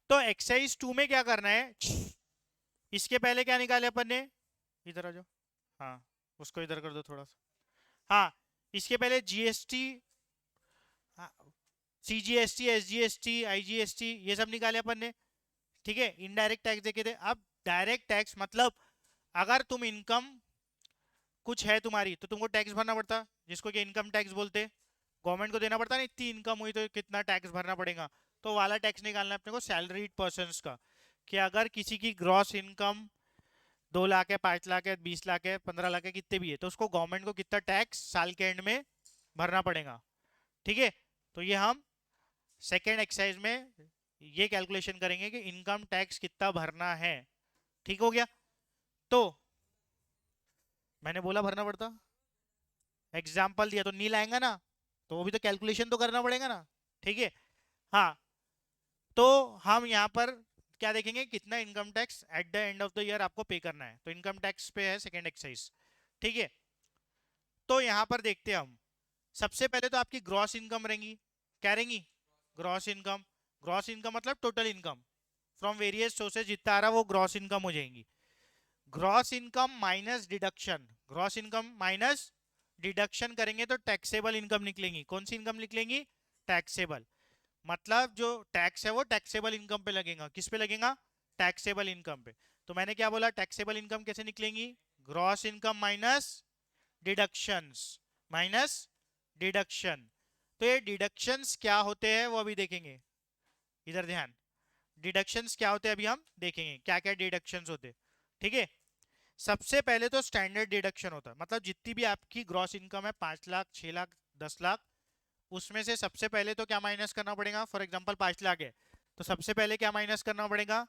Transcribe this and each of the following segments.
तो एक्सरसाइज 2 में क्या करना है, इसके पहले क्या निकाले अपन ने, इधर आ जाओ, हाँ उसको इधर कर दो थोड़ा सा, हाँ इसके पहले जीएसटी, सीजीएसटी, एसजीएसटी, आईजीएसटी, ये सब निकाले अपन ने, ठीक है। इनडायरेक्ट टैक्स देखे थे। अब डायरेक्ट टैक्स मतलब अगर तुम इनकम कुछ है तुम्हारी तो तुमको टैक्स भरना पड़ता, जिसको कि इनकम टैक्स बोलते, गवर्नमेंट को देना पड़ता ना, इतनी इनकम हुई तो कितना टैक्स भरना पड़ेगा। तो वाला टैक्स निकालना है अपने को सैलरीड पर्सन्स का, कि अगर किसी की ग्रॉस इनकम 2 लाख है, 5 लाख है, 20 लाख है, 15 लाख है, कितने भी है, तो उसको गवर्नमेंट को कितना टैक्स साल के एंड में भरना पड़ेगा, ठीक है। तो ये हम सेकेंड एक्सरसाइज में ये कैलकुलेशन करेंगे कि इनकम टैक्स कितना भरना है, ठीक हो गया। तो मैंने बोला भरना पड़ता, एग्जाम्पल दिया तो नील आएगा ना, तो वो भी तो कैलकुलेशन तो करना पड़ेगा ना, ठीक है। हाँ, तो हम यहाँ पर क्या देखेंगे, कितना income tax at the end of the year आपको पे करना है, तो इनकम टैक्स पे है सेकेंड एक्सरसाइज, ठीक है। तो यहाँ पर देखते हैं हम, सबसे पहले तो आपकी ग्रॉस इनकम रहेंगी, क्या रहेंगी, ग्रॉस इनकम। ग्रॉस इनकम मतलब total income from various sources, जितना आ रहा वो ग्रॉस इनकम हो जाएंगी। Gross income minus deduction, gross income minus deduction करेंगे तो टैक्सेबल इनकम निकलेंगी। कौन सी इनकम निकलेंगी, टैक्सेबल, मतलब जो टैक्स है वो टैक्सेबल इनकम पे लगेगा, किस पे लगेगा, टैक्सेबल इनकम पे। तो मैंने क्या बोला, टैक्सेबल इनकम कैसे निकलेंगी, gross income minus deductions, minus deduction. तो ये डिडक्शंस क्या होते हैं वो अभी देखेंगे, इधर ध्यान, डिडक्शंस क्या होते हैं अभी हम देखेंगे, क्या क्या डिडक्शंस होते हैं, ठीक है। सबसे पहले तो स्टैंडर्ड डिडक्शन होता है, मतलब जितनी भी आपकी ग्रॉस इनकम है, 5 लाख, 6 लाख, 10 लाख, उसमें से सबसे पहले तो क्या माइनस करना पड़ेगा, फॉर एग्जांपल 5 लाख है, तो सबसे पहले क्या माइनस करना पड़ेगा,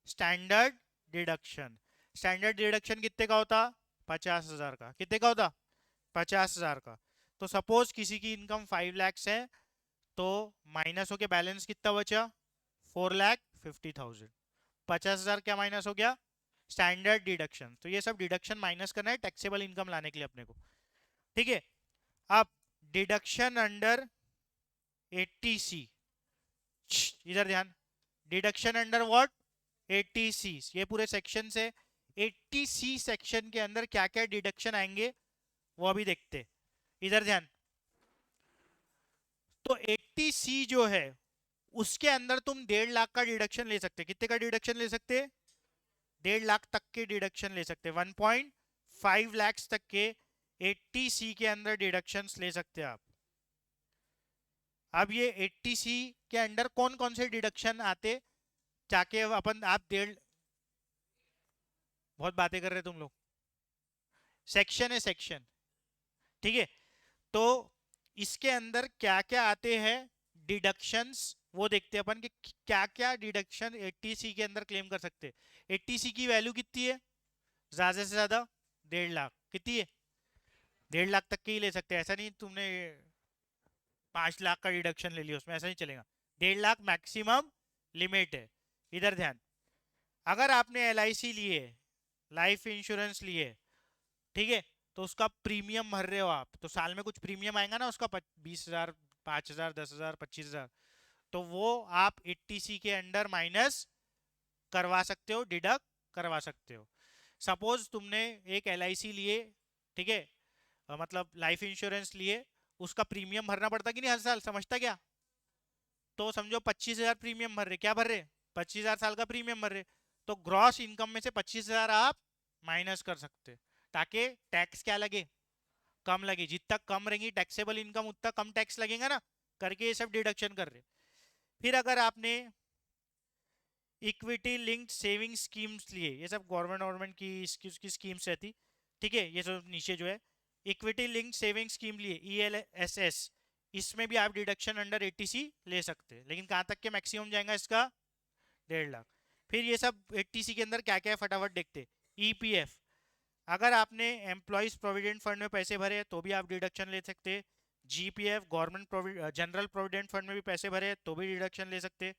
स्टैंडर्ड डिडक्शन। स्टैंडर्ड डिडक्शन कितने का होता, 50,000 का, कितने का होता, 50,000 का। तो सपोज किसी की इनकम 5 लाख है, तो माइनस होके बैलेंस कितना बचा, 4,50,000, 50,000 क्या माइनस हो गया, स्टैंडर्ड डिडक्शन। तो ये सब डिडक्शन माइनस करना है टैक्सेबल इनकम लाने के लिए अपने को, ठीक है। अब डिडक्शन अंडर 80C, इधर ध्यान, डिडक्शन अंडर व्हाट, 80C, ये पूरे सेक्शन से 80C सेक्शन के अंदर क्या क्या डिडक्शन आएंगे वो अभी देखते, इधर ध्यान। तो 80C जो है उसके अंदर तुम 1.5 लाख का डिडक्शन ले सकते, कितने का डिडक्शन ले सकते, 1.5 लाख तक के डिडक्शन ले सकते, 1.5 लाख तक के 80C के अंदर डिडक्शंस ले सकते हैं आप। अब ये 80C के अंडर कौन कौन से डिडक्शन आते, जाके अपन आप डेढ़, बहुत बातें कर रहे तुम लोग, सेक्शन है सेक्शन, ठीक है। तो इसके अंदर क्या क्या आते हैं डिडक्शंस, वो देखते हैं अपन कि क्या क्या डिडक्शन 80C के अंदर क्लेम कर सकते हैं। 80C की वैल्यू कितनी है, ज्यादा से ज्यादा 1.5 लाख, कितनी है, 1.5 लाख तक की ही ले सकते हैं, ऐसा नहीं तुमने 5 लाख का डिडक्शन ले लिया उसमें, ऐसा नहीं चलेगा, 1.5 लाख मैक्सिमम लिमिट है। इधर ध्यान, अगर आपने LIC लिए, लाइफ इंश्योरेंस लिए, ठीक है, तो उसका प्रीमियम भर रहे हो आप, तो साल में कुछ प्रीमियम आएगा ना उसका, 20,000, 5,000, 10,000, 25,000, तो वो आप 80C के अंडर माइनस करवा सकते हो, डिडक्ट करवा सकते हो। सपोज तुमने एक LIC लिए, ठीक है, मतलब लाइफ इंश्योरेंस लिए, उसका प्रीमियम भरना पड़ता कि नहीं हर साल, समझता क्या, तो समझो 25,000 प्रीमियम भर रहे, क्या भर रहे, 25,000 साल का प्रीमियम भर रहे, तो ग्रॉस इनकम में से 25,000 आप माइनस कर सकते, ताकि टैक्स क्या लगे, कम लगे, जितना कम रहेंगी टैक्सेबल इनकम उतना कम टैक्स लगेगा ना, करके ये सब डिडक्शन कर रहे। फिर अगर आपने इक्विटी लिंक्ड सेविंग स्कीम्स लिए, ये सब गवर्नमेंट की स्कीम्स रहती, ठीक है, ये सब नीचे जो है इक्विटी लिंक्ड सेविंग स्कीम लिए, ELSS, इसमें भी आप डिडक्शन अंडर 80C ले सकते हैं, लेकिन कहाँ तक के मैक्सिमम जाएगा इसका, 1.5 लाख। फिर ये सब 80C के अंदर क्या क्या है फटाफट देखते, EPF, अगर आपने एम्प्लॉयज प्रोविडेंट फंड में पैसे भरे तो भी आप डिडक्शन ले सकते, GPF government general provident fund में भी पैसे भरे तो भी डिडक्शन ले सकते।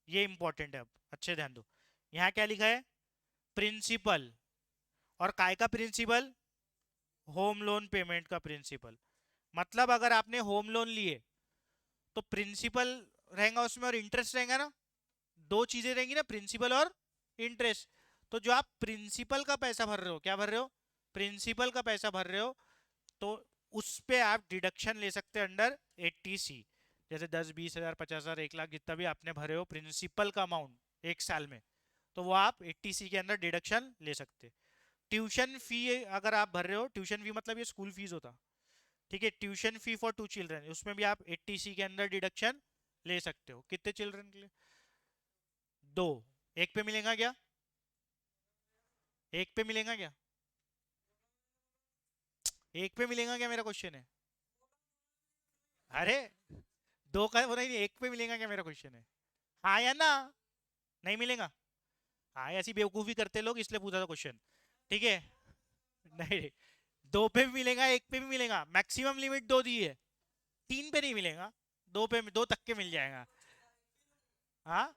ये इंपॉर्टेंट है, अब अच्छे ध्यान दो, यहाँ क्या लिखा है, प्रिंसिपल, और काय का प्रिंसिपल, होम लोन पेमेंट का प्रिंसिपल, मतलब अगर आपने होम लोन लिए तो प्रिंसिपल रहेगा उसमें और इंटरेस्ट रहेगा ना, दो चीजें रहेंगी ना, प्रिंसिपल और इंटरेस्ट। तो जो आप प्रिंसिपल का पैसा भर रहे हो, क्या भर रहे हो, प्रिंसिपल का पैसा भर रहे हो, तो उस पे आप डिडक्शन ले सकते हैं अंडर 80C। जैसे 10, 20 हजार, 50 हजार, 1 लाख, जितना भी आपने भरे हो प्रिंसिपल का अमाउंट एक साल में, तो वो आप 80C के अंदर डिडक्शन ले सकते। ट्यूशन फी अगर आप भर रहे हो, ट्यूशन फी मतलब ये स्कूल फीस होता, ठीक है, ट्यूशन फी फॉर 2 चिल्ड्रन, उसमें भी आप 80C के अंदर डिडक्शन ले सकते हो। कितने चिल्ड्रन के लिए? 2। एक पे मिलेगा क्या? एक पे मिलेगा क्या? एक पे मिलेगा क्या, मेरा क्वेश्चन है। अरे दो का वो नहीं, एक पे मिलेगा क्या, मेरा क्वेश्चन है। हाँ या ना? नहीं मिलेगा? हाँ, ऐसी बेवकूफी करते लोग, इसलिए पूछा था क्वेश्चन। ठीक है। नहीं, दो पे भी मिलेगा, एक पे भी मिलेगा, मैक्सिमम लिमिट दो दी है, तीन पे नहीं मिलेगा, दो पे, दो तक के मिल जाएगा। हाँ,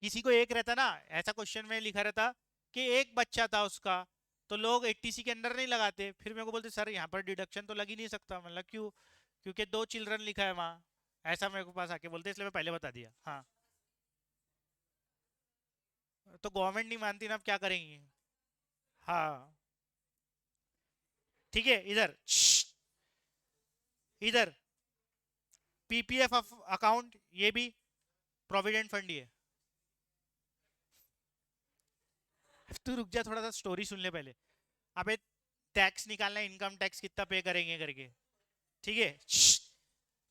किसी को एक रहता ना, ऐसा क्वेश्चन में लिखा रहता कि एक बच्चा था उसका, तो लोग 80C के अंदर नहीं लगाते, फिर मेरे को बोलते सर यहाँ पर डिडक्शन तो लग ही नहीं सकता, मतलब क्यों? क्योंकि 2 चिल्ड्रन लिखा है वहाँ, ऐसा मेरे को पास आके बोलते, इसलिए मैं पहले बता दिया। हाँ, तो गवर्नमेंट नहीं मानती ना, अब क्या करेंगी। हाँ, ठीक है। इधर इधर पीपीएफ अकाउंट, ये भी प्रोविडेंट फंड ही है। तू रुक जा, थोड़ा सा स्टोरी सुन ले पहले। अबे टैक्स निकालना है, इनकम टैक्स कितना पे करेंगे करके, ठीक है।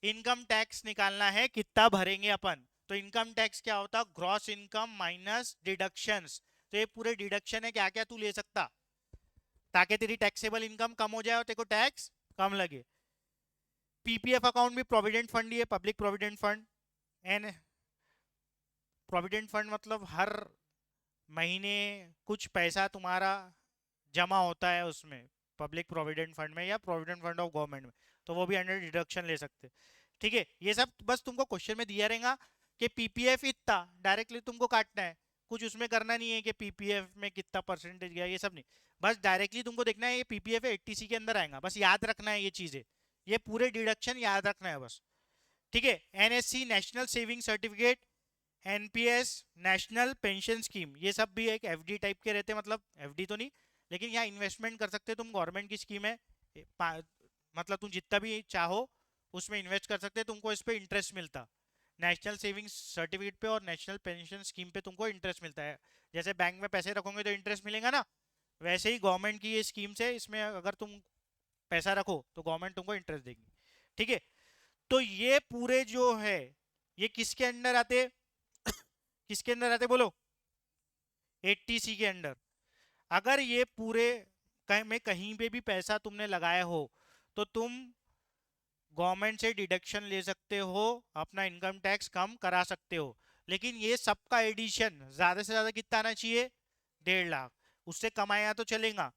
इनकम टैक्स निकालना है, कितना भरेंगे अपन। तो इनकम टैक्स क्या होता? Gross income minus deductions. तो ये पूरे डिडक्शन है, क्या क्या तू ले सकता, ताकि तेरी टैक्सेबल इनकम कम हो जाए और तेरे को टैक्स कम लगे। पीपीएफ अकाउंट भी प्रोविडेंट फंड ही है, public provident fund. And provident fund मतलब हर महीने कुछ पैसा तुम्हारा जमा होता है उसमें, पब्लिक प्रोविडेंट फंड में या प्रोविडेंट फंड ऑफ गवर्नमेंट में, तो वो भी अंडर डिडक्शन ले सकते। ठीक है, ये सब बस तुमको क्वेश्चन में दिया रहेगा कि पीपीएफ इतना डायरेक्टली तुमको काटना है, कुछ उसमें करना नहीं है कि पीपीएफ में कितना परसेंटेज गया, ये सब नहीं। बस डायरेक्टली तुमको देखना है ये पीपीएफ है, 80C के अंदर आएगा, बस याद रखना है ये चीजें, ये पूरे डिडक्शन याद रखना है बस। ठीक है। NSC national saving certificate, NPS national pension scheme, ये सब भी एक एफडी टाइप के रहते हैं, मतलब एफडी तो नहीं, लेकिन यहाँ इन्वेस्टमेंट कर सकते हो तुम, गवर्नमेंट की स्कीम है, मतलब तुम जितना भी चाहो उसमें इन्वेस्ट कर सकते हो, तुमको इस पे इंटरेस्ट मिलता। नेशनल सेविंग सर्टिफिकेट पे और नेशनल पेंशन स्कीम पे तुमको इंटरेस्ट मिलता है। जैसे बैंक में पैसे रखोगे तो इंटरेस्ट मिलेगा ना, वैसे ही गवर्नमेंट की ये स्कीम से, इसमें अगर तुम पैसा रखो तो गवर्नमेंट तुमको इंटरेस्ट देगी। ठीक है। तो ये पूरे जो है, ये किसके अंडर आते, किसके अंदर आते बोलो? 80C के अंडर। अगर ये पूरे में कहीं पे भी पैसा तुमने लगाया हो, तो तुम गवर्नमेंट से डिडक्शन ले सकते हो, अपना इनकम टैक्स कम करा सकते हो। लेकिन ये सबका एडिशन ज्यादा से ज्यादा कितना आना चाहिए? 1.5 लाख। उससे कमाया तो चलेगा,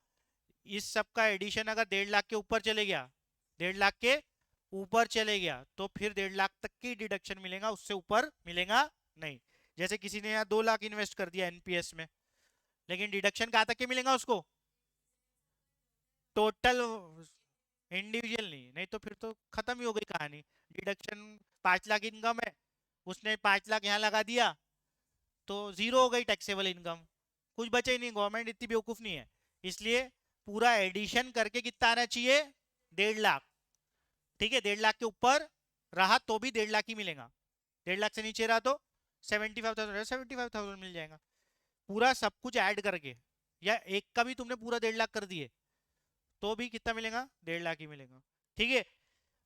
इस सब का एडिशन अगर 1.5 लाख के ऊपर चले गया, 1.5 लाख के ऊपर चले गया, तो फिर 1.5 लाख तक की डिडक्शन मिलेगा, उससे ऊपर मिलेगा नहीं। जैसे किसी ने यहाँ 2 लाख इन्वेस्ट कर दिया एनपीएस में, लेकिन डिडक्शन कहाँ तक के मिलेगा उसको? टोटल, इंडिविजुअल नहीं, नहीं तो फिर तो खत्म ही हो गई कहानी। डिडक्शन 5 लाख इनकम है, उसने 5 लाख यहाँ लगा दिया, तो जीरो हो गई टैक्सेबल इनकम, कुछ बचे ही नहीं। गवर्नमेंट इतनी बेवकूफ नहीं है, इसलिए पूरा एडिशन करके कितना आना चाहिए? 1.5 लाख। ठीक है, 1.5 लाख के ऊपर रहा तो भी 1.5 लाख ही मिलेगा, 1.5 लाख से नीचे रहा तो 75,000 मिल जाएगा, पूरा सब कुछ ऐड करके। या एक का भी तुमने पूरा 1.5 लाख कर दिए तो भी कितना मिलेगा? 1.5 लाख ही मिलेगा। ठीक है।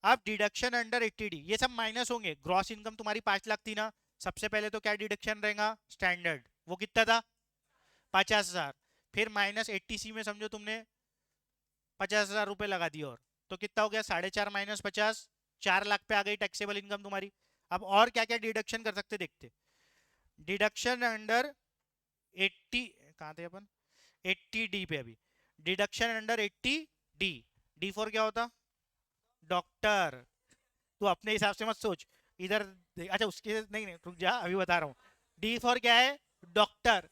अब डिडक्शन अंडर 80D, ये सब माइनस होंगे। ग्रॉस इनकम तुम्हारी 5 लाख थी ना, सबसे पहले तो क्या डिडक्शन रहेगा? स्टैंडर्ड, वो कितना था? 50,000। फिर माइनस 80C में समझो तुमने 50,000 रुपए लगा दिए, और तो कितना हो गया? 4.5 माइनस 50, 4 लाख पे आ गई टैक्सेबल इनकम तुम्हारी। अब और क्या क्या डिडक्शन कर सकते देखते। डिडक्शन अंडर 80, कहाँ थे अपन? 80D पे अभी। Deduction under 80D, D for क्या होता? डॉक्टर। तू अपने हिसाब से मत सोच, इधर अच्छा उसके नहीं नहीं, रुक जा, अभी बता रहा हूँ। डी फॉर क्या है? डॉक्टर।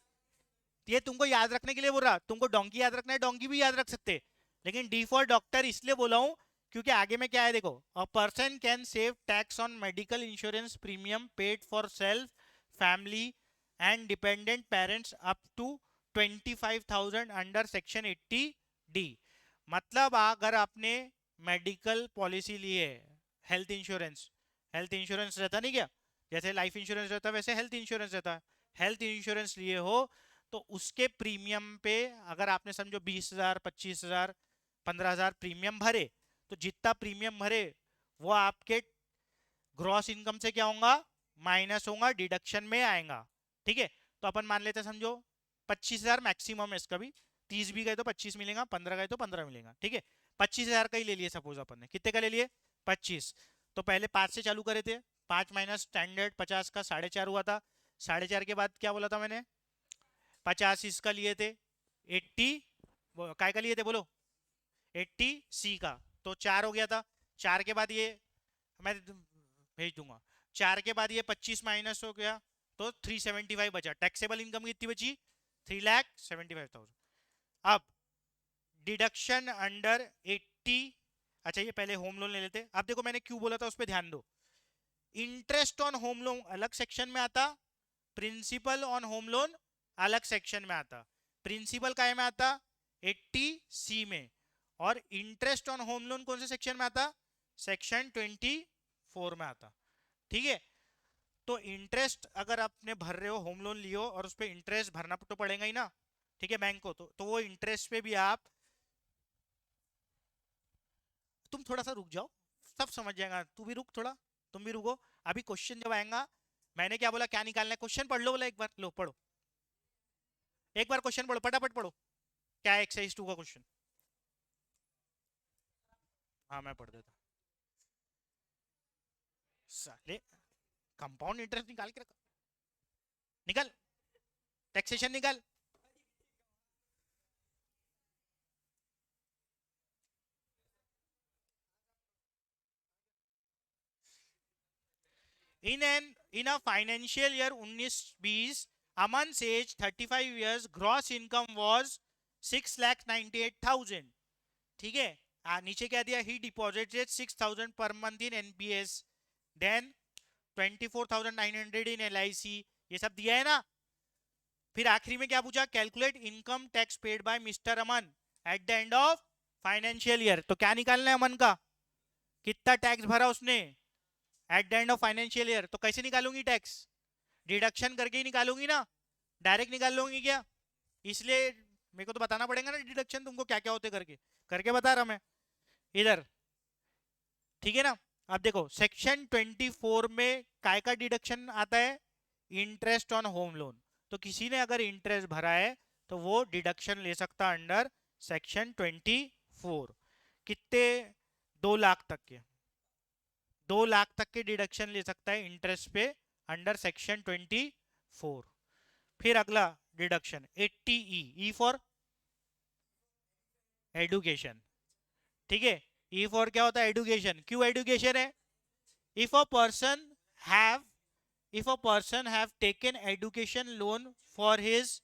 ये तुमको याद रखने के लिए बोल रहा, तुमको डोंकी याद रखना है, डोंकी भी याद रख सकते, लेकिन डी फॉर डॉक्टर इसलिए बोला हूं क्योंकि आगे में क्या है देखो। A person can save tax on medical insurance premium paid for self, family, and dependent parents up to 25,000 under section 80D। मतलब अगर आपने मेडिकल पॉलिसी ली है, हेल्थ इंश्योरेंस रहता नहीं क्या, जैसे लाइफ इंश्योरेंस रहता है वैसे हेल्थ इंश्योरेंस रहता है, हेल्थ इंश्योरेंस लिए हो तो उसके प्रीमियम पे अगर आपने समझो 20,000 25,000 15,000 प्रीमियम भरे, तो जितना प्रीमियम भरे वो आपके ग्रॉस इनकम से क्या होगा, माइनस होगा, डिडक्शन में आएगा। ठीक है, तो अपन मान लेते हैं समझो 25,000 मैक्सिमम है इसका भी, 30 भी गए तो 25 मिलेगा, 15 गए तो 15 मिलेगा। ठीक है, 25,000 का ही ले लिए सपोज अपन ने, कितने का ले लिए 25। तो पहले 5 से चालू करे थे, 5 माइनस स्टैंडर्ड 50 का 4.5 हुआ था, 4.5 के बाद क्या बोला था मैंने, 50 इसका लिए थे, 80 काय का लिए थे बोलो, 80C का, तो 4 हो गया था। 4 के बाद ये मैं भेज दूंगा, 4 के बाद ये 25 माइनस हो गया तो 375 बचा। टैक्सेबल इनकम कितनी बची, 3,75,000। अब डिडक्शन अंडर 80, अच्छा ये पहले होम लोन ले लेते। अब देखो मैंने क्यों बोला था उस पर ध्यान दो, इंटरेस्ट ऑन होम लोन अलग सेक्शन में आता, प्रिंसिपल ऑन होम लोन अलग सेक्शन में आता। प्रिंसिपल काय में आता, 80C में, और इंटरेस्ट ऑन होम लोन कौन से सेक्शन में आता, सेक्शन 24 में आता। ठीक है, तो इंटरेस्ट अगर आपने भर रहे हो, होम लोन लियो और उस पर इंटरेस्ट भरना तो पड़ेगा ही ना, ठीक है, बैंक को, तो वो इंटरेस्ट पे भी आप, तुम थोड़ा सा रुक जाओ, सब समझ जाएगा, तू भी रुक थोड़ा, तुम भी रुको। अभी क्वेश्चन जब आएगा, मैंने क्या बोला, क्या निकालना है, क्वेश्चन पढ़ लो बोला, एक बार लो पढ़ो, एक बार क्वेश्चन पढ़ो, फटाफट पढ़ो, क्या है एक्सरसाइज 2 का क्वेश्चन। हाँ मैं पढ़ देता, साले कंपाउंड इंटरेस्ट निकाल के रखा, निकल, टैक्सेशन निकल। In a financial year 19-20, Aman's age 35 years, gross income was 6,98,000। ठीक है, नीचे क्या दिया, he deposited 6,000 per month in NPS, then 24,900 in LIC, ये सब दिया है ना। फिर आखिरी में क्या पूछा, calculate income tax paid by mister Aman at the end of financial year. तो क्या निकालना है अमन का, कितना टैक्स भरा उसने at the end of financial year. तो कैसे निकालूंगी टैक्स, डिडक्शन करके ही निकालूंगी ना, डायरेक्ट निकाल लूंगी क्या, इसलिए मेरे को तो बताना पड़ेगा ना डिडक्शन तुमको क्या क्या होते करके, करके बता रहा मैं इधर। ठीक है ना, अब देखो सेक्शन 24 में काय का डिडक्शन आता है, इंटरेस्ट ऑन होम लोन। तो किसी ने अगर इंटरेस्ट भरा है तो वो डिडक्शन ले सकता अंडर सेक्शन 24, कितने, 2 लाख तक के, 2 लाख तक के डिडक्शन ले सकता है इंटरेस्ट पे अंडर सेक्शन 24। फिर अगला deduction 80E, E for education. ठीक है, ई फॉर क्या होता है, एडुकेशन। क्यों एडुकेशन है, if a person have if a person have taken education loan for his,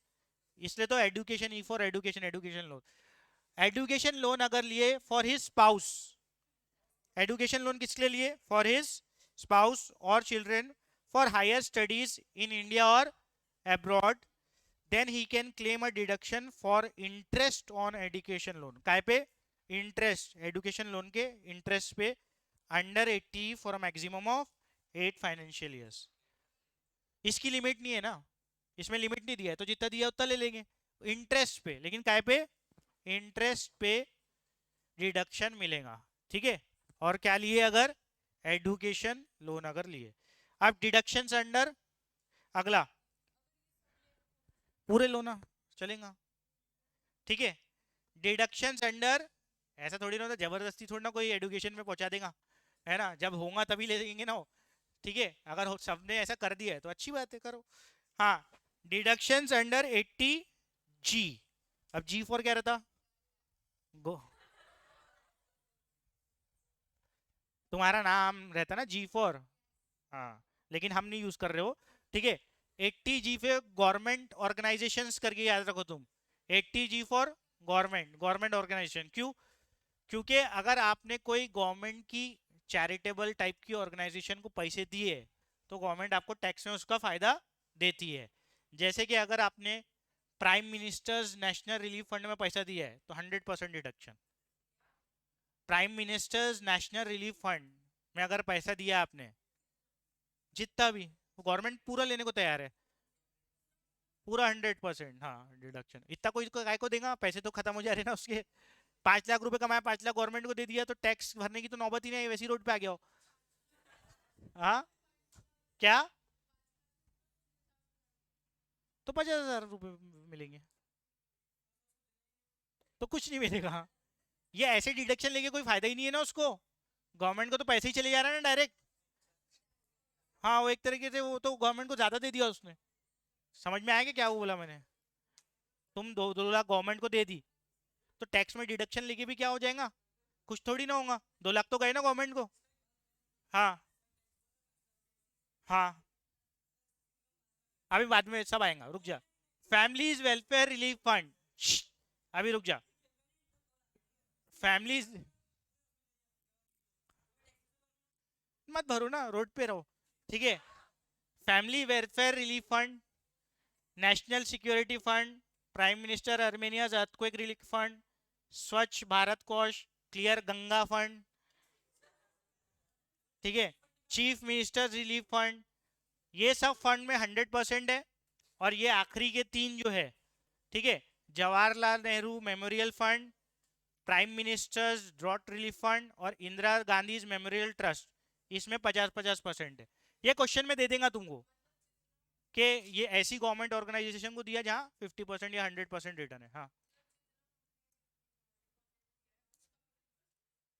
इसलिए तो एडुकेशन, ई for education, education loan, education loan अगर लिए for his spouse, education loan किसके लिए लिए, फॉर हिज स्पाउस और children for higher studies in India और abroad, then he can claim a deduction for interest on education loan. काय पे, interest, education loan के इंटरेस्ट पे under 80 for a maximum of 8 financial years. इसकी limit नहीं है ना, इसमें लिमिट नहीं दिया है, तो जितना दिया उतना ले लेंगे इंटरेस्ट पे, लेकिन काय पे, इंटरेस्ट पे डिडक्शन मिलेगा। ठीक है, और क्या लिए, अगर एडुकेशन लोन अगर लिए। अब डिडक्शंस अंडर, अगला पूरे लोना चलेगा। ठीक है, डिडक्शंस अंडर, ऐसा थोड़ी ना होता जबरदस्ती, थोड़ी ना कोई एडुकेशन में पहुंचा देगा, है ना, जब होगा तभी ले लेंगे ना। ठीक है, अगर सबने ऐसा कर दिया है तो अच्छी बात है, करो। हाँ, डिडक्शंस अंडर 80G। अब जी फॉर क्या रहता, गो, तुम्हारा नाम रहता ना जी फॉर, हाँ, लेकिन हम नहीं यूज कर रहे हो। ठीक है, 80G पे गवर्नमेंट ऑर्गेनाइजेशंस करके याद रखो तुम, 80G for government, government organisation. क्यों, क्योंकि अगर आपने कोई गवर्नमेंट की चैरिटेबल टाइप की ऑर्गेनाइजेशन को पैसे दिए तो गवर्नमेंट आपको टैक्स में उसका फायदा देती है। जैसे कि अगर आपने prime ministers national relief fund में पैसा दिया है तो 100% deduction. Prime ministers national relief fund में अगर पैसा दिया आपने जितना भी, गवर्नमेंट पूरा लेने को तैयार है, पूरा 100%, हाँ डिडक्शन। इतना कोई काय को देगा, पैसे तो खत्म हो जा रहे हैं ना उसके। 5 लाख रुपए कमाया, 5 लाख गवर्नमेंट को दे दिया, तो टैक्स भरने की तो नौबत ही नहीं, वैसी रोड पे आ गया हो। हाँ, क्या? तो 50,000 रुपये मिलेंगे, तो कुछ नहीं मिलेगा। ये ऐसे डिडक्शन लेके कोई फायदा ही नहीं है ना उसको, गवर्नमेंट को तो पैसे ही चले जा रहा है ना डायरेक्ट। हाँ, वो एक तरीके से वो तो गवर्नमेंट को ज्यादा दे दिया उसने। समझ में आएगा क्या वो बोला मैंने? तुम 2 लाख गवर्नमेंट को दे दी, तो टैक्स में डिडक्शन लेके भी क्या हो जाएगा, कुछ थोड़ी ना होगा, 2 लाख तो गए ना गवर्नमेंट को। हाँ, हाँ, अभी बाद में सब आएगा, रुक जा। फैमिलीज वेलफेयर रिलीफ फंड, अभी रुक जा। फैमिलीज मत भरो ना, रोड पे रहो, ठीक है। Family welfare relief fund, national security fund, prime minister Armenia's earthquake relief fund, Swachh Bharat कोष, क्लियर गंगा फंड, ठीक है, चीफ मिनिस्टर रिलीफ फंड, ये सब फंड में 100% है। और ये आखिरी के 3 जो है, ठीक है, Jawaharlal Nehru memorial fund, prime minister's drought relief fund और इंदिरा गांधी मेमोरियल ट्रस्ट, इसमें 50-50% है। ये क्वेश्चन में दे देगा तुमको कि ये ऐसी गवर्नमेंट ऑर्गेनाइजेशन को दिया जहां 50% या 100% रिटर्न है। हाँ,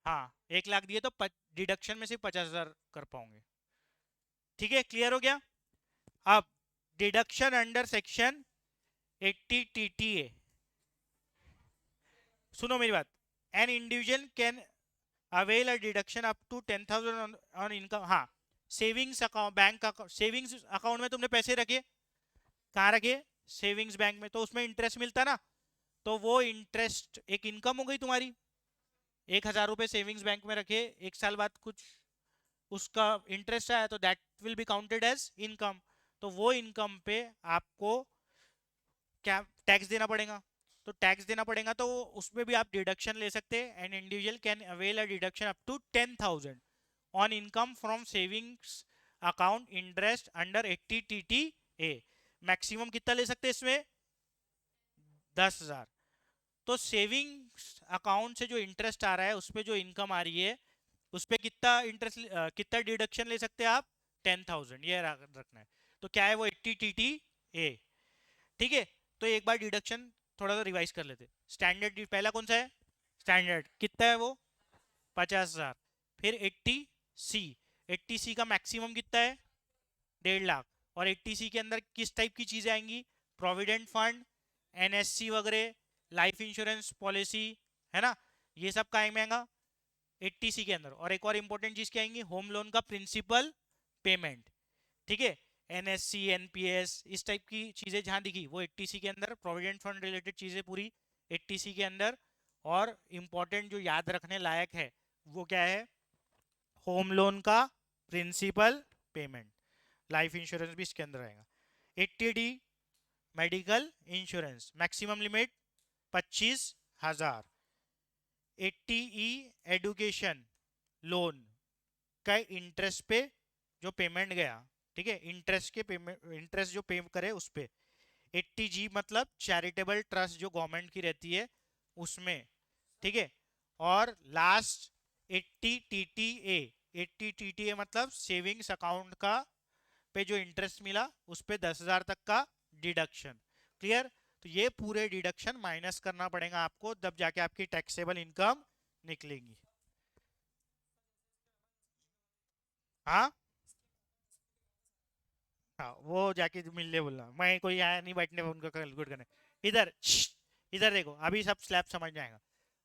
हाँ, 1 लाख दिए तो डिडक्शन में सिर्फ 50,000 कर पाओगे। ठीक है, क्लियर हो गया? अब डिडक्शन अंडर सेक्शन 80 TTA, सुनो मेरी बात। An individual can avail a deduction up to 10,000 on income. हाँ, savings account, bank account, savings account में तुमने पैसे रखे, कहाँ रखे? सेविंग्स बैंक में, तो उसमें इंटरेस्ट मिलता ना, तो वो इंटरेस्ट एक इनकम हो गई तुम्हारी। 1,000 रुपए सेविंग्स बैंक में रखे, 1 साल बाद कुछ उसका इंटरेस्ट आया, तो that will be counted as income. तो वो इनकम पे आपको क्या टैक्स देना पड़ेगा? तो टैक्स देना पड़ेगा, तो उसमें भी आप डिडक्शन ले सकते हैं। An individual can avail a deduction up to 10,000 on income from savings account interest under 80 TTA। Maximum कितना ले सकते हैं इसमें? 10,000। तो सेविंग्स अकाउंट से जो इंटरेस्ट आ रहा है, उस पर जो इनकम आ रही है, उस पर कितना इंटरेस्ट, कितना डिडक्शन ले सकते हैं आप? 10,000, ये रखना है। तो क्या है वो? 80 TTA। ठीक है, तो एक बार डिडक्शन थोड़ा सा रिवाइज कर लेते। स्टैंडर्ड पहला कौन सा है? स्टैंडर्ड कितना है वो? 50,000। फिर 80C, 80C का मैक्सिमम कितना है? 1.5 लाख। और 80C के अंदर किस टाइप की चीजें आएंगी? प्रोविडेंट फंड, NSC वगैरह, लाइफ इंश्योरेंस पॉलिसी, है ना, ये सब का आएगा 80C के अंदर। और एक और इंपॉर्टेंट चीज क्या आएंगी? होम लोन का प्रिंसिपल पेमेंट, ठीक है, NSC NPS, इस टाइप की चीजें जहां दिखी वो 80C के अंदर, प्रोविडेंट फंड रिलेटेड चीजें पूरी 80C के अंदर। और इंपॉर्टेंट जो याद रखने लायक है वो क्या है? होम लोन का प्रिंसिपल पेमेंट। लाइफ इंश्योरेंस भी इसके अंदर आएगा। 80D medical insurance, maximum limit 25,000। 80E education loan का इंटरेस्ट पे जो पेमेंट गया, ठीक है, इंटरेस्ट के पेमेंट, इंटरेस्ट जो पे करे उस पे। 80G मतलब चैरिटेबल ट्रस्ट जो गवर्नमेंट की रहती है उसमें, ठीक है। और लास्ट 80 TTA, 80 TTA मतलब सेविंग्स अकाउंट का पे जो इंटरेस्ट मिला उस पे 10,000 तक का डिडक्शन। क्लियर? तो ये पूरे डिडक्शन माइनस करना पड़ेगा आपको, तब जाके आपकी टैक्सेबल इनकम निकलेगी। हाँ, हाँ, वो जाके मिल ले बोलना, मैं कोई आया नहीं बैठने उनका कैलकुलेट करने। इधर इधर देखो, अभी सब स्लैब समझ में आएगा।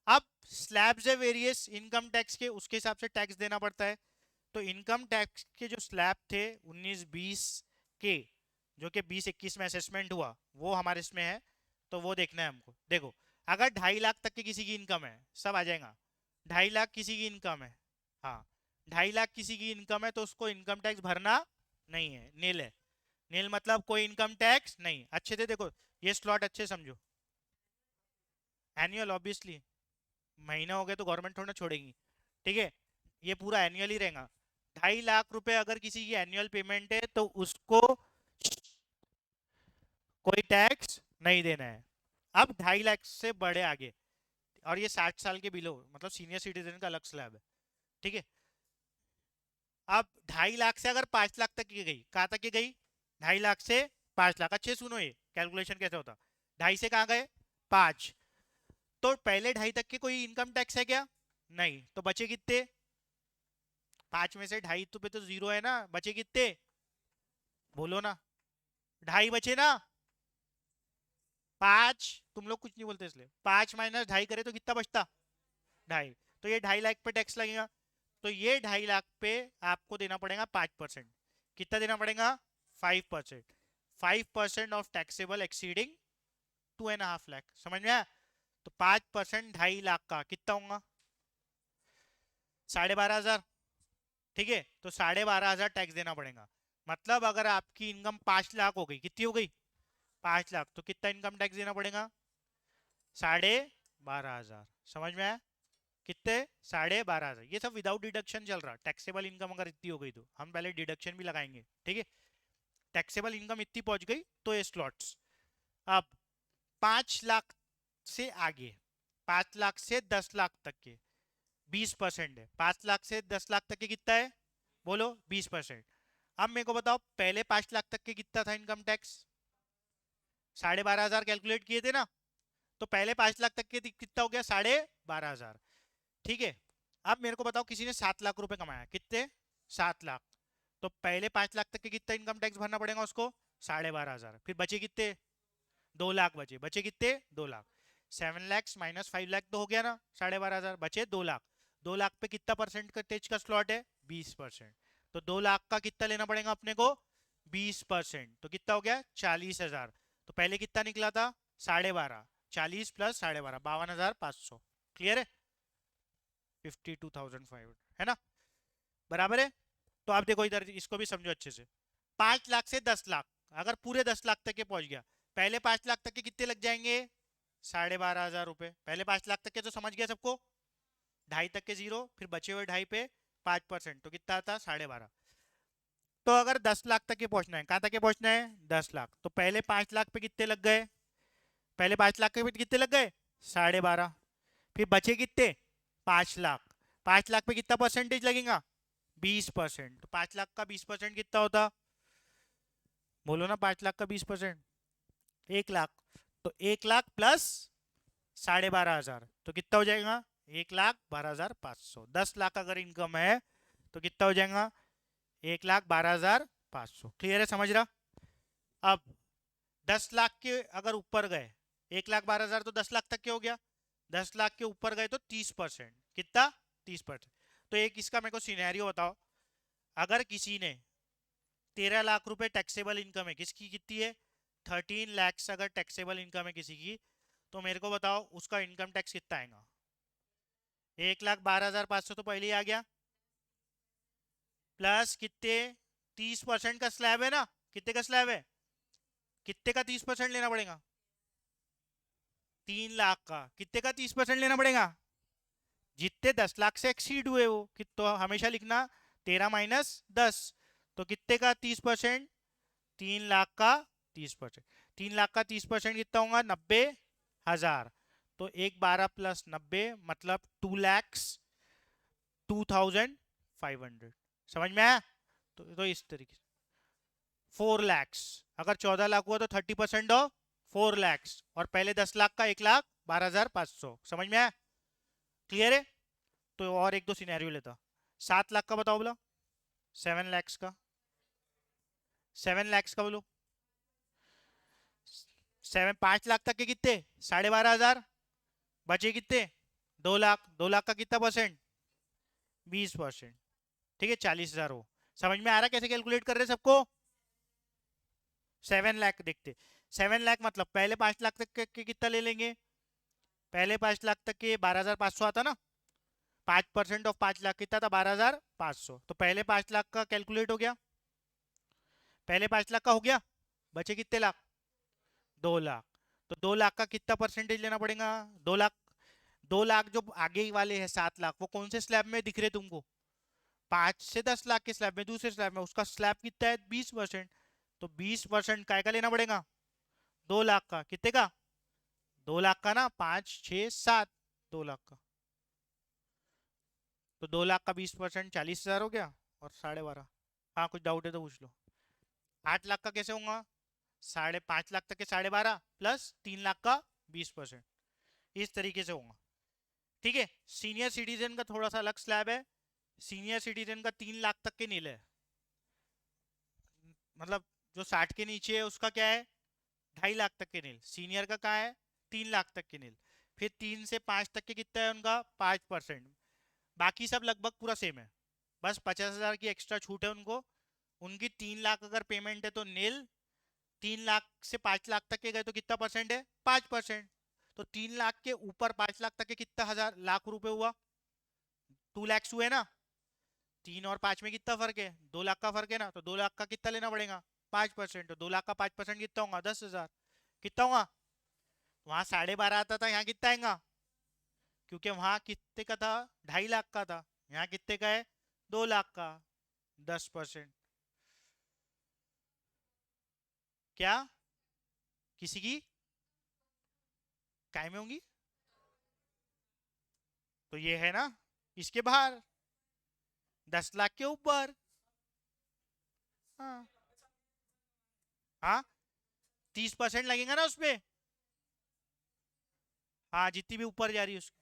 अब स्लैब्स है वेरियस इनकम टैक्स के, उसके हिसाब से टैक्स देना पड़ता है। तो इनकम टैक्स के जो स्लैब थे 19-20 के, जो कि 20-21 में असेसमेंट हुआ, वो हमारे इसमें है। तो वो देखना है हमको। देखो, अगर 2.5 लाख तक की किसी की इनकम है, सब आ जाएगा। 2.5 लाख किसी की इनकम है, हाँ, 2.5 लाख किसी की इनकम है, तो उसको इनकम टैक्स भरना नहीं है, नील है। नील मतलब कोई इनकम टैक्स नहीं। अच्छे से देखो, ये स्लॉट अच्छे से समझो। एनुअल ऑब्वियसली, महीना हो गया तो गवर्नमेंट थोड़ा ना छोड़ेगी। ठीक है, ये पूरा एनुअल ही रहेगा। 2.5 लाख रुपए अगर किसी की एनुअल पेमेंट है तो उसको कोई टैक्स नहीं देना है। अब 2.5 लाख से बड़े आगे, और ये 60 साल के बिलो मतलब सीनियर सिटीजन का अलग स्लैब है। ठीक है, अब 2.5 लाख से अगर 5 लाख तक की गई, कहाँ तक की गई? 2.5 लाख से 5 लाख। अच्छे सुनो, ये कैलकुलेशन कैसे होता। 2.5 से कहाँ गए? 5। तो पहले 2.5 तक के कोई इनकम टैक्स है क्या? नहीं। तो बचे कितने? 5 में से 2.5 तो पे तो 0 है ना, बचे कितने? बोलो ना। 2.5 बचे ना। 5, तुम लोग कुछ नहीं बोलते इसलिए। 5 माइनस 2.5 करे तो कितना बचता? 2.5। तो ये 2.5 लाख पे टैक्स लगेगा। तो ये 2.5 लाख पे आपको देना पड़ेगा 5%। कितना देना पड़ेगा? 5%। 5% ऑफ टैक्सेबल एक्सीडिंग 2.5 लाख। समझ में आया? तो 5% 2.5 लाख का कितना होगा? 12,500। ठीक है, तो 12,500 टैक्स देना पड़ेगा। मतलब अगर आपकी इनकम 5 लाख हो गई, कितनी हो गई? 5 लाख, तो कितना इनकम टैक्स देना पड़ेगा? 12,500। समझ में आया? कितने? 12,500। ये सब विदाउट डिडक्शन चल रहा। टैक्सेबल इनकम अगर इतनी हो गई तो हम पहले डिडक्शन भी लगाएंगे। ठीक है, टैक्सेबल इनकम इतनी पहुंच गई तो ये स्लॉट्स। अब 5 लाख से आगे, 5 लाख से 10 लाख तक के 20% है। 5 लाख से 10 लाख तक के कितना है? बोलो, 20%। अब मेरे को बताओ, पहले 5 लाख तक के कितना था इनकम टैक्स? 12,500 कैलकुलेट किए थे ना। तो पहले 5 लाख तक के कितना हो गया? 12,500। ठीक है, अब मेरे को बताओ, किसी ने 7 लाख रुपए कमाया, कितने? 7 लाख। तो पहले 5 लाख तक के कितना इनकम टैक्स भरना पड़ेगा उसको? 12,500। फिर बचे कितने? 2 लाख बचे। बचे कितने? 2 लाख। 7 लैक्स माइनस 5 लाख तो हो गया ना 12,500, बचे 2 लाख। 2 लाख पे कितना परसेंट का टेज का स्लॉट है? 20%। तो 2 लाख का कितना लेना पड़ेगा अपने को? 20%। तो कितना हो गया? 40,000। तो पहले कितना निकला था? 12.5। 40 प्लस 12.5, 52,500। क्लियर है? 52,500 है ना, बराबर है। तो आप देखो इधर, इसको भी समझो अच्छे से। 5 लाख से 10 लाख, अगर पूरे 10 लाख तक के पहुंच गया, पहले 5 लाख तक के कितने लग जाएंगे? 12,500 रुपए। पहले 5 लाख तक के तो समझ गया सबको। 2.5 तक के 0, फिर बचे हुए 2.5 पे 5%, तो कितना आता? 12.5। तो अगर 10 लाख तक के पहुंचना है, कहां तक के पहुंचना है? 10 लाख। तो पहले 5 लाख पे कितने लग गए? पहले 5 लाख के पे कितने लग गए? 12.5। फिर बचे कितने? 5 लाख। 5 लाख पे कितना परसेंटेज लगेगा? 20%। तो 5 लाख का 20% कितना होता? बोलो ना, 5 लाख का 20%? 1 लाख। तो 1 लाख प्लस 12,500, तो कितना हो जाएगा? 1,12,500। 10 लाख अगर इनकम है तो कितना हो जाएगा? 1,12,500। क्लियर है? समझ रहा? अब 10 लाख के अगर ऊपर गए, 1,12,000 तो 10 लाख तक के हो गया। 10 लाख के ऊपर गए तो 30%। कितना? 30%। तो एक इसका मेरे को सिनेरियो बताओ। अगर किसी ने 13 लाख रुपए टैक्सेबल इनकम है, किसकी कितनी है? 13 लैक्स अगर टैक्सेबल इनकम है किसी की, तो मेरे को बताओ उसका इनकम टैक्स कितना आएगा? 1,12,500 तो पहले ही आ गया, प्लस कितने? 30% का स्लैब है ना। कितने का स्लैब है? कितने का 30% लेना पड़ेगा? 3 लाख का। कितने का 30% लेना पड़ेगा? जितने 10 लाख से एक्सीड हुए वो तो हमेशा लिखना 13 माइनस 10। तो कितने का 30%? 3 लाख का 30%। 3 लाख का 30% कितना होगा? 90,000। तो 1,12 प्लस 90 मतलब 2 लैक्स 2,500। समझ में आया? तो इस तरीके से 4 लैक्स। अगर 14 लाख हुआ तो 30% ऑफ 4 लैक्स, और पहले 10 लाख का 1,12,500। समझ में आया? क्लियर है? तो और एक दो सिनेरियो लेता। 7 लाख का बताओ बोला। 7 लैक्स का। 7 लैक्स का बोलो। 5 लाख तक के कितने? 12,500। बचे कितने? 2 लाख। 2 लाख का कितना परसेंट? 20%। ठीक है, 40,000 हो। समझ में आ रहा कैसे कैलकुलेट कर रहे सबको? 7 लाख देखते। 7 लाख मतलब पहले 5 लाख तक के कितना ले लेंगे? पहले 5 लाख तक के 12,500 आता ना। 5% ऑफ 5 लाख कितना था? 12,500। तो पहले 5 लाख का कैलकुलेट हो गया। पहले 5 लाख का हो गया, बचे कितने लाख? 2 लाख। तो 2 लाख का कितना परसेंटेज लेना पड़ेगा? 2 लाख। 2 लाख जो आगे वाले हैं 7 लाख, वो कौन से स्लैब में दिख रहे तुमको? 5 से 10 लाख के स्लैब में, दूसरे स्लैब में उसका स्लैब कितना है? 20%। तो 20% काय का लेना पड़ेगा? 2 लाख का। कितने का? 2 लाख का ना, 5, 6, 7, 2 लाख का। तो 2 लाख का 20% 40,000 हो गया, और 12.5। हाँ, कुछ डाउट है तो पूछ लो। 8 लाख का कैसे होगा? 5.5 लाख तक के 12.5 प्लस 3 लाख का 20%, इस तरीके से होगा। ठीक है। सीनियर सिटीजन का थोड़ा सा अलग स्लैब है। सीनियर सिटीजन का 3 लाख तक के नील है, मतलब जो 60 के नीचे है उसका क्या है? 2.5 लाख तक के नील। सीनियर का क्या है? 3 लाख तक के नील। फिर 3 से 5 तक के कितना है उनका? 5%। बाकी सब लगभग पूरा सेम है, बस 50,000 की एक्स्ट्रा छूट है उनको। उनकी 3 लाख अगर पेमेंट है तो नील। 3 लाख से 5 लाख तक के गए तो कितना परसेंट है? 5%। तो 3 लाख के ऊपर 5 लाख तक के कितना हजार लाख रुपए हुआ? 2 लाख हुए ना। 3 और 5 में कितना फर्क है? 2 लाख का फर्क है ना। तो 2 लाख का कितना लेना पड़ेगा? 5%। तो 2 लाख का 5% कितना होगा? 10,000। कितना होगा? वहां 12.5 आता था, यहाँ कितना आएगा? क्योंकि वहां कितने का था? 2.5 लाख का था। यहाँ कितने का है? 2 लाख का। 10%। क्या किसी की काय में होंगी? तो ये है ना, इसके बाहर 10 लाख के ऊपर। हाँ। हाँ, 30% लगेगा ना उसपे। हाँ, जितनी भी ऊपर जा रही है उसकी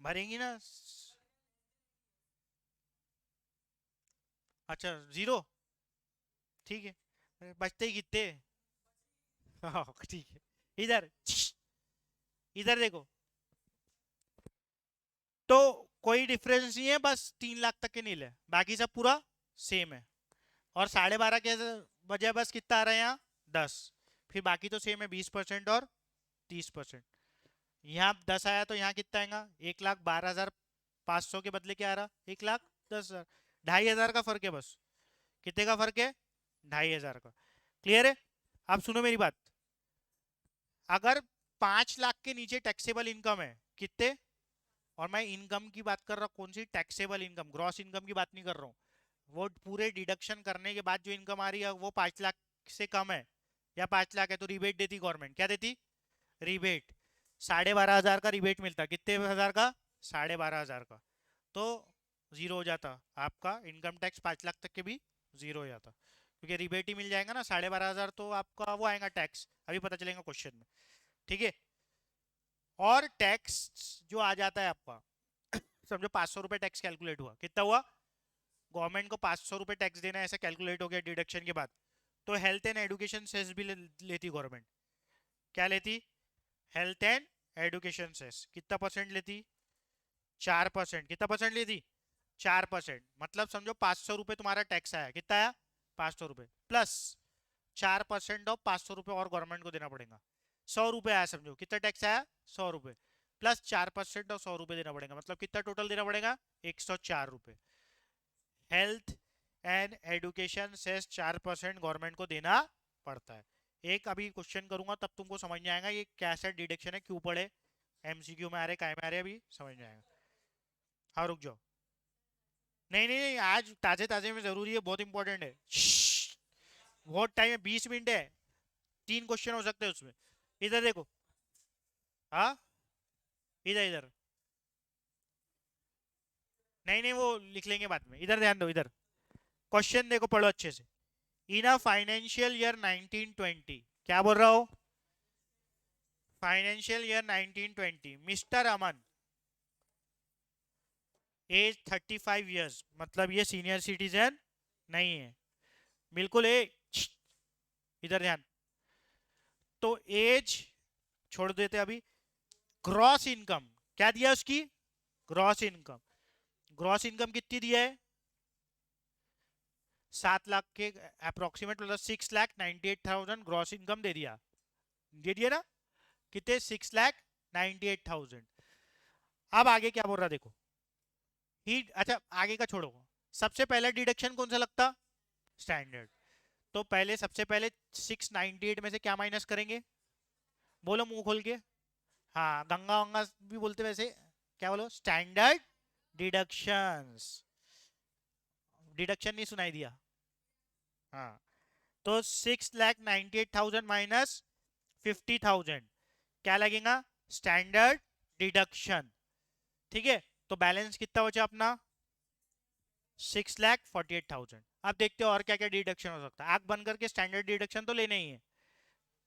भरेंगी ना। अच्छा, 0। ठीक है, बचते ही कितने? हाँ, ठीक है। इधर इधर देखो, तो कोई डिफरेंस नहीं है, बस 3 लाख तक के नील है, बाकी सब पूरा सेम है। और 12.5 के बजाय बस कितना आ रहा है यहाँ? 10। फिर बाकी तो सेम है, 20% और 30%। यहाँ 10 आया तो यहाँ कितना आएगा? 1,12,500 के बदले क्या आ रहा? 1,10,000। 2,500 का फर्क है बस। कितने का फर्क है? 2,500 का। क्लियर है? अब सुनो मेरी बात। अगर 5 लाख के नीचे टैक्सेबल इनकम है कितने? और मैं इनकम की बात कर रहा हूँ, कौन सी टैक्सेबल इनकम, ग्रॉस इनकम की बात नहीं कर रहा हूँ। वो पूरे डिडक्शन करने के बाद जो इनकम आ रही है वो 5 लाख से कम है, या 5 लाख है तो रिबेट देती गवर्नमेंट। क्या देती? रिबेट। 12,500 का रिबेट मिलता। कितने हजार का? 12,500 का। तो जीरो हो जाता आपका इनकम टैक्स। 5 लाख तक के भी जीरो हो जाता, क्योंकि रिबेट ही मिल जाएगा ना। 12,500 तो आपका वो आएगा टैक्स, अभी पता चलेगा क्वेश्चन में। ठीक है। और टैक्स जो आ जाता है आपका, समझो 500 रुपये टैक्स कैलकुलेट हुआ, कितना हुआ? गवर्नमेंट को 500 रुपये टैक्स देना है, ऐसा कैलकुलेट हो गया डिडक्शन के बाद। तो हेल्थ एंड एडुकेशन सेस भी लेती गवर्नमेंट। क्या लेती? हेल्थ एंड एडुकेशन सेस कितना परसेंट लेती? 4%। कितना परसेंट लेती? 4%। मतलब समझो 500 रुपये तुम्हारा टैक्स आया, कितना आया? 500 रुपये प्लस 4% ऑफ 500 रुपये और गवर्नमेंट को देना पड़ेगा। 100 रुपये आया, समझो कितना टैक्स आया? 100 रुपये प्लस 4% और 100 रुपये देना पड़ेगा, मतलब कितना टोटल देना पड़ेगा? 104 रुपये। Health and education cess 4% government को देना पड़ता है। एक अभी क्वेश्चन करूंगा तब तुमको समझ में आएगा ये कैसा डिडक्शन है, क्यों पड़े, एमसीक्यू में आ रहे, काय में आ रहे, अभी समझ में आएगा। हाँ, रुक जाओ। नहीं नहीं नहीं, आज ताजे ताजे में जरूरी है, बहुत इंपॉर्टेंट है। बहुत टाइम है, 20 मिनट है। 3 क्वेश्चन हो सकते हैं उसमें। इधर देखो। हाँ, इधर इधर। नहीं नहीं, वो लिख लेंगे बाद में, इधर ध्यान दो। इधर क्वेश्चन देखो, पढ़ो अच्छे से। इन अ फाइनेंशियल ईयर 1920, क्या बोल रहा हो? फाइनेंशियल ईयर 1920, मिस्टर अमन एज 35 ईयर्स, मतलब ये सीनियर सिटीजन नहीं है बिल्कुल। इधर ध्यान। तो एज छोड़ देते अभी। ग्रॉस इनकम क्या दिया उसकी? Gross income. ग्रॉस इनकम कितनी दिया है? 7 लाख के अप्रोक्सीमेट, मतलब 6,98,000 ग्रॉस इनकम दे दिया। दे दिया ना? कितने? 6,98,000। अब आगे क्या बोल रहा देखो। ही अच्छा, आगे का छोड़ो। सबसे पहला डिडक्शन कौन सा लगता? स्टैंडर्ड। तो पहले सबसे पहले 698 में से क्या माइनस करेंगे? बोलो मुंह खोल के। हाँ, गंगा वंगा भी बोलते वैसे। क्या बोलो? Standard deductions. डिडक्शन नहीं सुनाई दिया? हाँ। तो 6,98,000 माइनस 50,000 क्या लगेगा? Standard deduction. ठीक है, तो बैलेंस कितना बचा अपना? 6,48,000। अब देखते हो और क्या क्या डिडक्शन हो सकता है। आंख बंद करके स्टैंडर्ड डिडक्शन तो लेना ही है,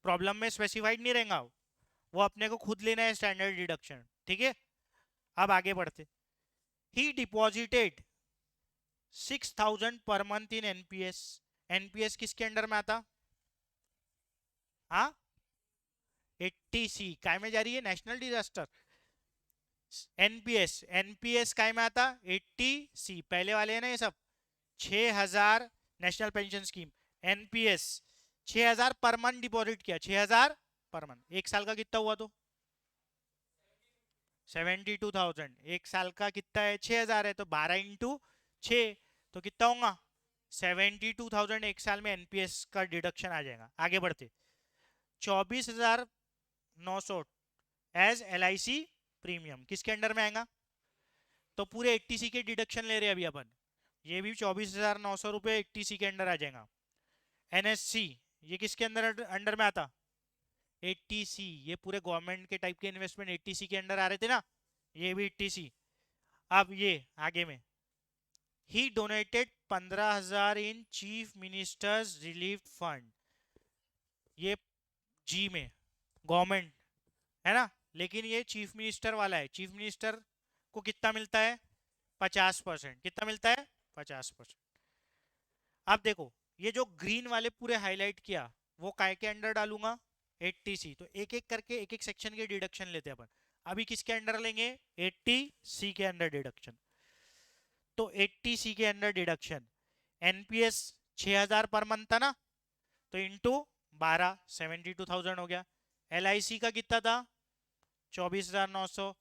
प्रॉब्लम में स्पेसिफाइड नहीं रहेगा वो अपने को खुद लेना है स्टैंडर्ड डिडक्शन। ठीक है, अब आगे बढ़ते। ही deposited 6,000 per month in NPS. NPS किसके अंडर में आता? हाँ, 80C काय में जा रही है? National disaster. एनपीएस, एनपीएस काय में आता? 80C। पहले वाले हैं ना ये सब। 6,000 national pension scheme, NPS 6,000 per month deposit किया, 6,000 पर मंथ। एक साल का कितना हुआ? तो 72,000। एक साल का कितना है? 6,000 है, तो 12 × 6 तो कितना होगा? 72,000 एक साल में एनपीएस का डिडक्शन आ जाएगा। आगे बढ़ते। 24,900 एज एलआईसी प्रीमियम किसके अंडर में आएगा? तो पूरे 80C के डिडक्शन ले रहे हैं अभी अपन। ये भी 24,900 रुपये 80C के अंडर आ जाएगा। एनएससी ये किसके अंदर अंडर में आता? 80C। ये पूरे गवर्नमेंट के टाइप के इन्वेस्टमेंट 80C के अंडर आ रहे थे ना, ये भी 80C। अब ये आगे में, he donated 15,000 in chief minister's relief fund. ये जी में गवर्नमेंट है ना, लेकिन ये चीफ मिनिस्टर वाला है। चीफ मिनिस्टर को कितना मिलता है? 50%। कितना मिलता है? 50%। अब देखो, ये जो ग्रीन वाले पूरे हाईलाइट किया वो काय के अंडर डालूंगा? 80C। तो एक एक करके एक एक सेक्शन के डिडक्शन लेते हैं अपन। अभी किसके अंडर लेंगे? 80C के अंडर डिडक्शन। तो 80C के under deduction, NPS 6,000 per month था ना, तो इंटू 12 72,000 हो गया। एलआईसी का कितना था? 24,900।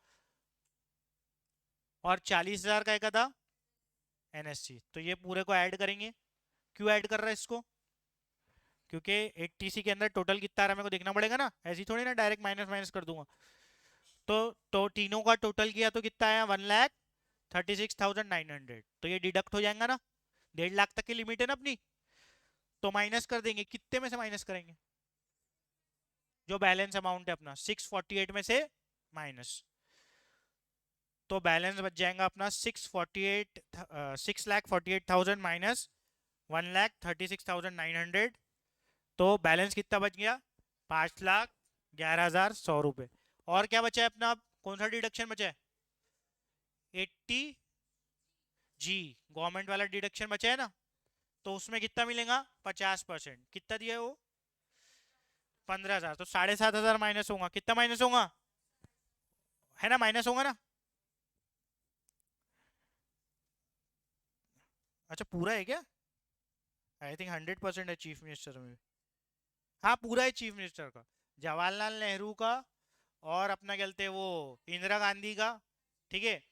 और 40,000 का था एनएससी। तो ये पूरे को ऐड करेंगे। क्यों ऐड कर रहा है इसको? क्योंकि 80C के अंदर टोटल कितना आ रहा है मेरे को देखना पड़ेगा ना, ऐसी थोड़ी ना डायरेक्ट माइनस माइनस कर दूंगा। तो तीनों का टोटल किया तो कितना आया? 1,36,900। तो ये डिडक्ट हो जाएगा ना, 1.5 लाख तक की लिमिट है ना अपनी। तो माइनस कर देंगे, कितने में से माइनस करेंगे? जो बैलेंस अमाउंट है अपना 648 में से माइनस। तो बैलेंस बच जाएगा अपना 6,48,000 माइनस 1,36,900। तो बैलेंस कितना बच गया? 5,11,100 रुपये। और क्या बचा है अपना? अब कौन सा डिडक्शन बचा है? 80G गवर्नमेंट वाला डिडक्शन बचा है ना, तो उसमें कितना मिलेगा? 50%। कितना दिया है वो? 15,000। तो 7,500 माइनस होगा। कितना माइनस होगा? है ना, माइनस होगा ना। अच्छा, पूरा है क्या? आई थिंक 100% है चीफ मिनिस्टर में। हाँ, पूरा है चीफ मिनिस्टर का, जवाहरलाल नेहरू का, और अपना कहते हैं वो इंदिरा गांधी का। ठीक है,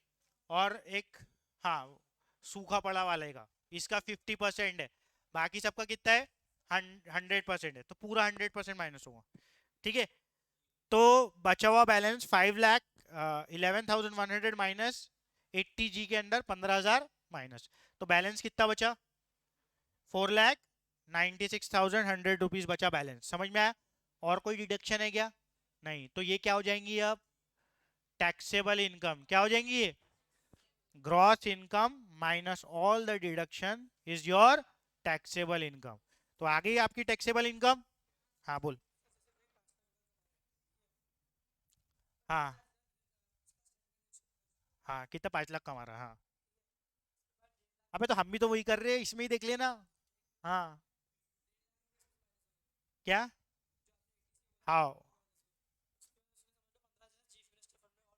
और एक, हाँ, सूखा पड़ा वाले का, इसका 50% है। बाकी सबका कितना है? 100% है, तो पूरा 100% माइनस होगा। ठीक है, तो बचा हुआ बैलेंस 5,11,100 माइनस 80G के अंदर 15,000 माइनस। तो बैलेंस कितना बचा? 4,96,100 रुपीज बचा बैलेंस। समझ में आया? और कोई डिडक्शन है क्या? नहीं। तो ये क्या हो जाएंगी अब? Taxable income. क्या हो जाएंगी ये? Gross income minus all the deduction is your taxable income. तो आ गई आपकी टैक्सेबल इनकम। हाँ बोल। हाँ हाँ, कितना? 5 लाख कमा रहा? हाँ। अबे तो हम भी तो वही कर रहे हैं, इसमें ही देख लेना। हाँ। क्या? हाँ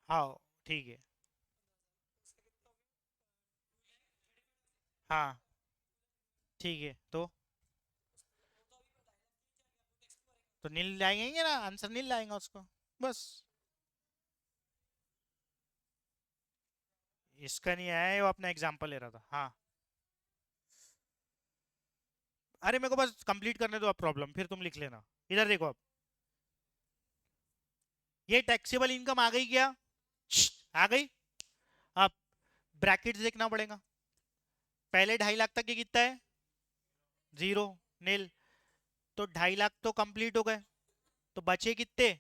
हाँ, ठीक है। हाँ ठीक है, तो नील लाएंगे ना, आंसर नील लाएंगे उसको, बस। इसका नहीं आया, वो अपना एग्जांपल ले रहा था। हाँ अरे मेरे को बस कंप्लीट करने दो अब प्रॉब्लम, फिर तुम लिख लेना। इधर देखो अब, ये टैक्सेबल इनकम आ गई क्या? आ गई। अब ब्रैकेट्स देखना पड़ेगा। पहले 2.5 लाख तक के कितना है? 0, नील। तो 2.5 लाख तो कंप्लीट हो गए, तो बचे कितने?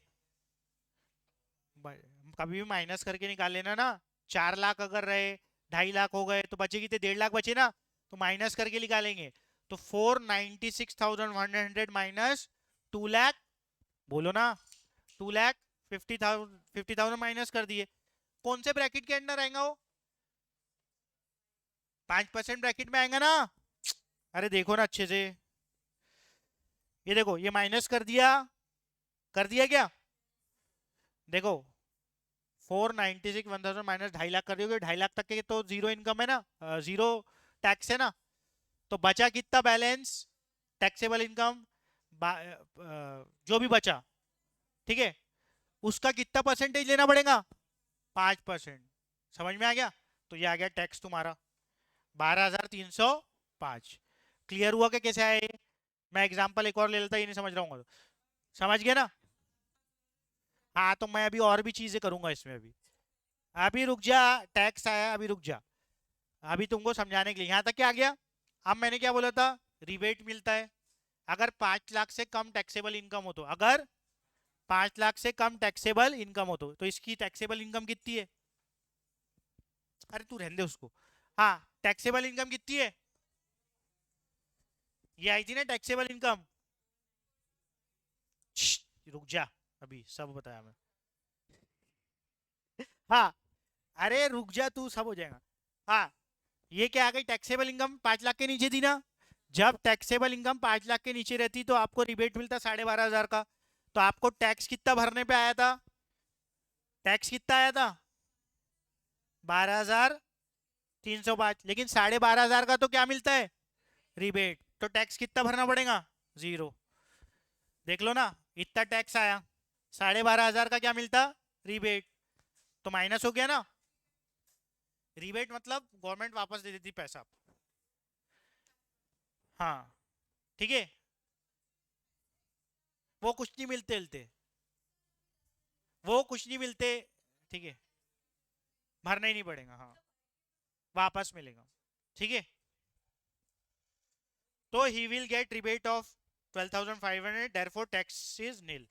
कभी भी माइनस करके निकाल लेना ना। 4 लाख अगर रहे, 2.5 लाख हो गए, तो बचे कितने? 1.5 लाख बचे ना, तो माइनस करके निकालेंगे। तो 496,100 माइनस 2 लाख, बोलो ना। 2 लाख 50,000 माइनस कर दिए। कौन से ब्रैकेट के अंदर आएगा वो? 5% ब्रैकेट में आएगा ना। अरे देखो ना अच्छे से, ये देखो, ये माइनस कर दिया, कर दिया क्या? देखो, 496,100 माइनस 2.5 लाख कर दियोगे, 2.5 लाख तक के तो जीरो इनकम है ना, जीरो टैक्स है ना। तो बचा कितना बैलेंस? टैक्सेबल इनकम जो भी बचा, ठीक है, उसका कितना परसेंटेज लेना पड़ेगा? 5%। समझ में आ गया? तो ये आ गया टैक्स तुम्हारा 12,305। क्लियर हुआ कि कैसे आए? मैं एग्जांपल एक और ले लेता, ये नहीं समझ रहा हूँ तो। समझ गया ना? हाँ, तो मैं अभी और भी चीजें करूंगा इसमें। अभी अभी रुक जा, टैक्स आया, अभी रुक जा। अभी तुमको समझाने के लिए यहाँ तक क्या आ गया। अब मैंने क्या बोला था? रिबेट मिलता है अगर 5 लाख से कम टैक्सेबल इनकम हो तो। अगर 5 लाख से कम टैक्सेबल इनकम हो तो इसकी टैक्सेबल इनकम कितनी है? अरे तू रहने दे उसको। हाँ, टैक्सेबल इनकम कितनी है? ये आई थी ना टैक्सेबल इनकम। रुक जा, अभी सब बताया मैं। हाँ, अरे रुक जा तू, सब हो जाएगा। हाँ, ये क्या आ गई? टैक्सेबल इनकम 5 लाख के नीचे थी ना। जब टैक्सेबल इनकम 5 लाख के नीचे रहती तो आपको रिबेट मिलता 12,500 का। तो आपको टैक्स कितना भरने पे आया था? टैक्स कितना आया था? 12,305। लेकिन 12,500 का तो क्या मिलता है? रिबेट। तो टैक्स कितना भरना पड़ेगा? 0। देख लो ना, इतना टैक्स आया, 12,500 का क्या मिलता? रिबेट। तो माइनस हो गया ना। रिबेट मतलब गवर्नमेंट वापस दे देती पैसा। हाँ, ठीक है। वो कुछ नहीं मिलते मिलते, वो कुछ नहीं मिलते, ठीक है। भरना ही नहीं पड़ेगा, हाँ, वापस मिलेगा, ठीक है। तो he will get rebate of 12,500, therefore tax is nil.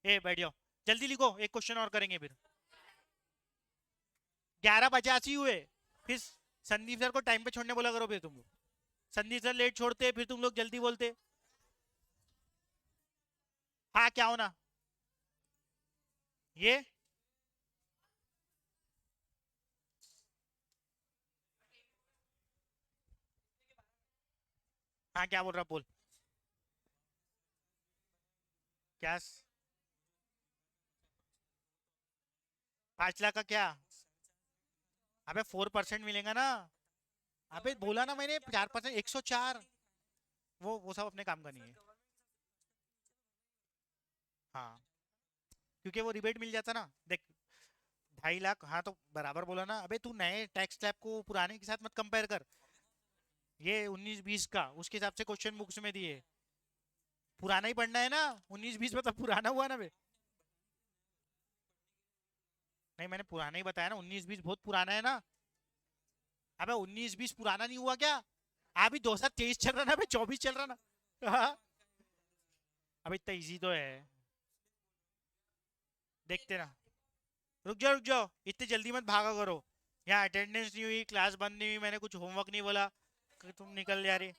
ए बैठ जाओ, जल्दी लिखो, एक क्वेश्चन और करेंगे फिर। 11:85 हुए। फिर संदीप सर को टाइम पे छोड़ने बोला करो फिर तुम लोग। संदीप सर लेट छोड़ते, फिर तुम लोग जल्दी बोलते। हाँ, क्या होना? ये हाँ, क्या बोल रहा, बोल। क्या? 5 लाख का क्या? अबे 4% मिलेगा ना। अबे बोला ना मैंने, 4%, 104। वो सब अपने काम का नहीं है। हाँ, क्योंकि वो रिबेट मिल जाता ना, देख। 2.5 लाख, हाँ तो बराबर बोला ना। अबे तू नए टैक्स स्लैब को पुराने के साथ मत कंपेयर कर। ये 19-20 का उसके हिसाब से क्वेश्चन बुक्स में दिए। पुराना ही पढ़ना है ना। 19-20 मतलब पुराना हुआ ना बे। नहीं, मैंने पुराना ही बताया ना, 19-20 बहुत पुराना है ना। अबे 19-20 पुराना नहीं हुआ क्या? अभी 2023 चल रहा ना, अभी 24 चल रहा ना। हाँ। अब इतना इजी तो है, देखते ना। रुक जाओ रुक जाओ, इतनी जल्दी मत भागा करो। यहाँ अटेंडेंस नहीं हुई, क्लास बंद नहीं हुई, मैंने कुछ होमवर्क नहीं बोला कि तुम निकल जा रही।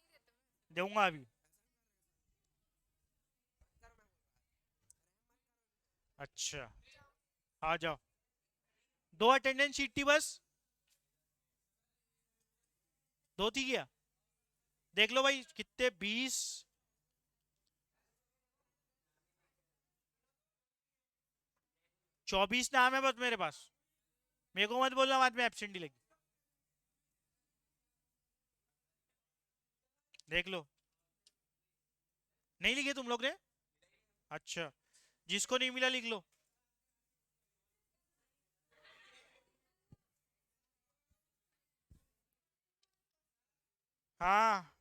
दूंगा अभी। अच्छा, आ जाओ। 2 अटेंडेंस शीट थी बस। 2 थी क्या? देख लो भाई कितने, 20। 24 नाम है बस मेरे पास। मेरे को मत बोलना बाद में एब्सेंट ही लगी। देख लो। नहीं लिखे तुम लोग ने? अच्छा, जिसको नहीं मिला लिख लो। हाँ,